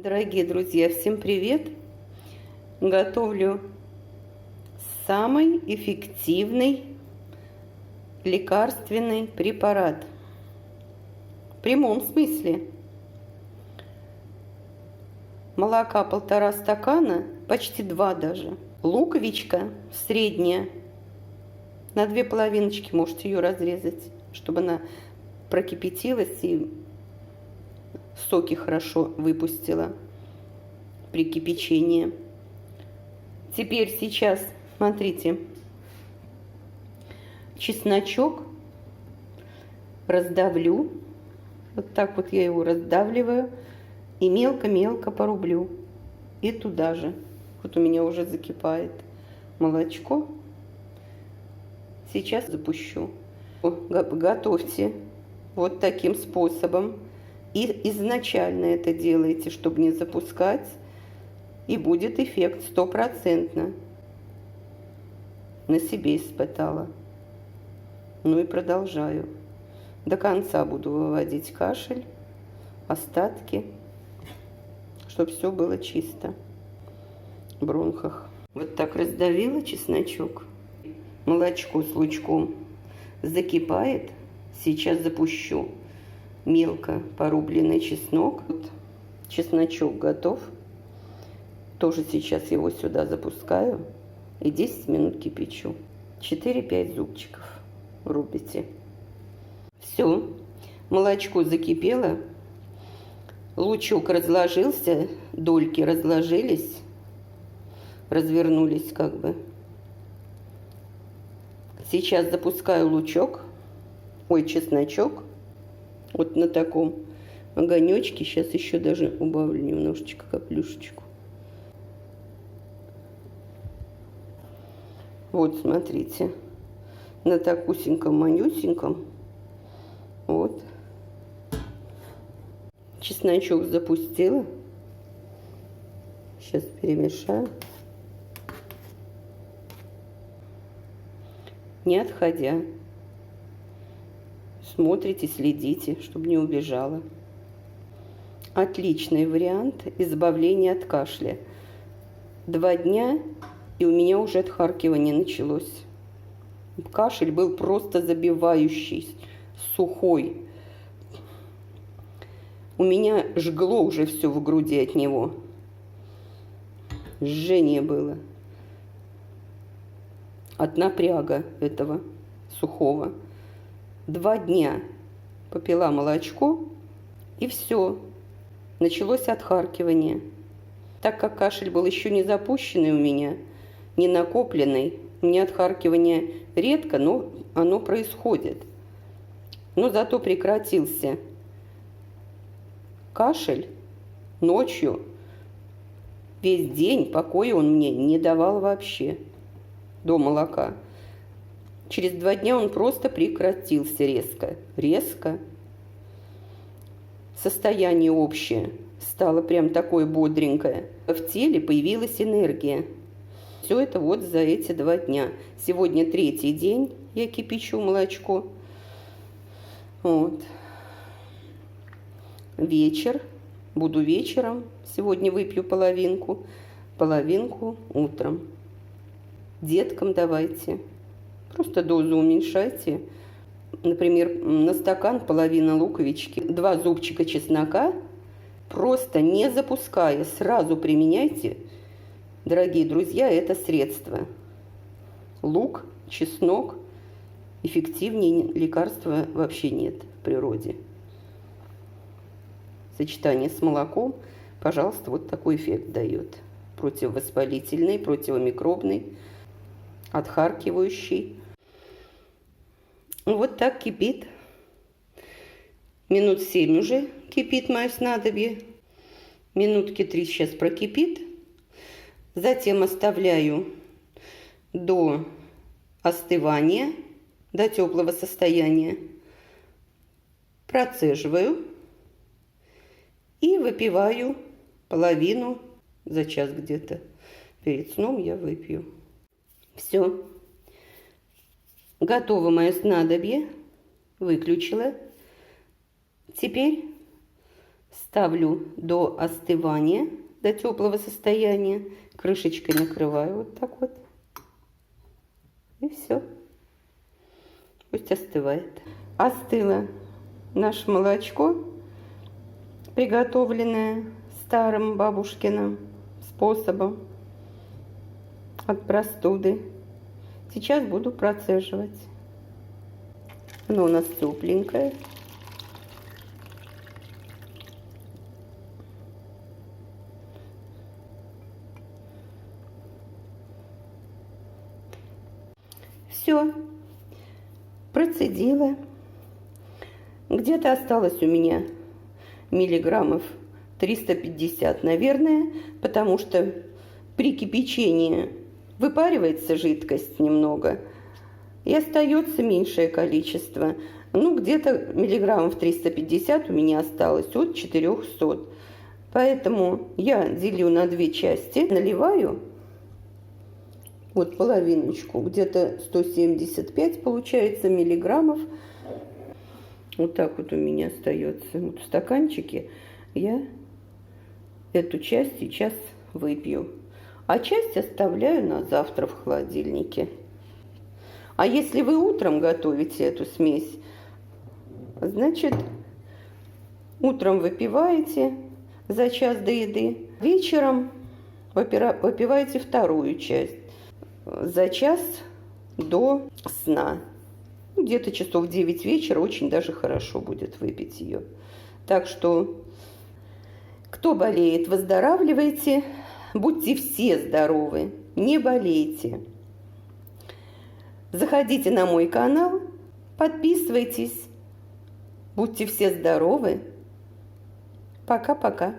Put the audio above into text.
Дорогие друзья, всем привет! Готовлю самый эффективный лекарственный препарат. В прямом смысле. Молока 1,5 стакана, почти 2 даже. Луковичка средняя. На 2 половиночки можете ее разрезать, чтобы она прокипятилась и соки хорошо выпустила при кипячении. Теперь сейчас, смотрите, чесночок раздавлю. Вот так вот я его раздавливаю и мелко-мелко порублю. И туда же, вот у меня уже закипает молочко. Сейчас запущу. Готовьте вот таким способом. И изначально это делайте, чтобы не запускать, и будет эффект 100%. На себе испытала. Ну и продолжаю. До конца буду выводить кашель, остатки, чтобы все было чисто в бронхах. Вот так раздавила чесночок. Молочко с лучком закипает. Сейчас запущу. Мелко порубленный чеснок. Вот чесночок готов. Тоже сейчас его сюда запускаю. И 10 минут кипячу. 4-5 зубчиков рубите. Все. Молочко закипело. Лучок разложился. Дольки разложились. Развернулись как бы. Сейчас запускаю лучок. Ой, чесночок. Вот на таком огонечке. Сейчас еще даже убавлю немножечко каплюшечку. Вот, смотрите. На такусеньком, манюсеньком. Вот. Чесночок запустила. Сейчас перемешаю. Не отходя. Смотрите, следите, чтобы не убежала. Отличный вариант избавления от кашля. 2 дня, и у меня уже отхаркивание началось. Кашель был просто забивающий, сухой. У меня жгло уже все в груди от него. Жжение было. От напряга этого сухого. 2 дня попила молочко, и все. Началось отхаркивание. Так как кашель был еще не запущенный у меня, не накопленный, у меня отхаркивание редко, но оно происходит. Но зато прекратился кашель ночью. Весь день покоя он мне не давал вообще до молока. Через 2 дня он просто прекратился резко. Резко. Состояние общее стало прям такое бодренькое. В теле появилась энергия. Все это вот за эти 2 дня. Сегодня 3-й день я кипячу молочко. Вот. Вечер. Буду вечером. Сегодня выпью половинку. Половинку утром. Деткам давайте. Просто дозу уменьшайте. Например, на стакан половина луковички, 2 зубчика чеснока. Просто не запуская, сразу применяйте. Дорогие друзья, это средство. Лук, чеснок. Эффективнее лекарства вообще нет в природе. Сочетание с молоком, пожалуйста, вот такой эффект дает. Противовоспалительный, противомикробный, отхаркивающий. Вот так кипит. Минут 7 уже кипит мое снадобье. Минутки 3 сейчас прокипит. Затем оставляю до остывания, до теплого состояния. Процеживаю и выпиваю половину за час где-то. Перед сном я выпью. Все. Готово мое снадобье. Выключила. Теперь Ставлю до остывания, до теплого состояния. Крышечкой накрываю вот так вот. И все. Пусть остывает. Остыло наше молочко, приготовленное старым бабушкиным способом от простуды. Сейчас буду процеживать. Оно у нас тепленькое. Все, процедила. Где-то осталось у меня миллиграммов 350, наверное, потому что при кипячении выпаривается жидкость немного, и остается меньшее количество. Ну, где-то миллиграммов 350 у меня осталось от 400. Поэтому я делю на две части, наливаю вот половиночку, где-то 175 получается миллиграммов. Вот так вот у меня остается. Вот в стаканчике я эту часть сейчас выпью. А часть оставляю на завтра в холодильнике. А если вы утром готовите эту смесь, значит, утром выпиваете за час до еды, вечером выпиваете вторую часть за час до сна. Где-то часов 9 вечера очень даже хорошо будет выпить ее. Так что, кто болеет, выздоравливайте. Будьте все здоровы, не болейте. Заходите на мой канал, подписывайтесь. Будьте все здоровы. Пока-пока.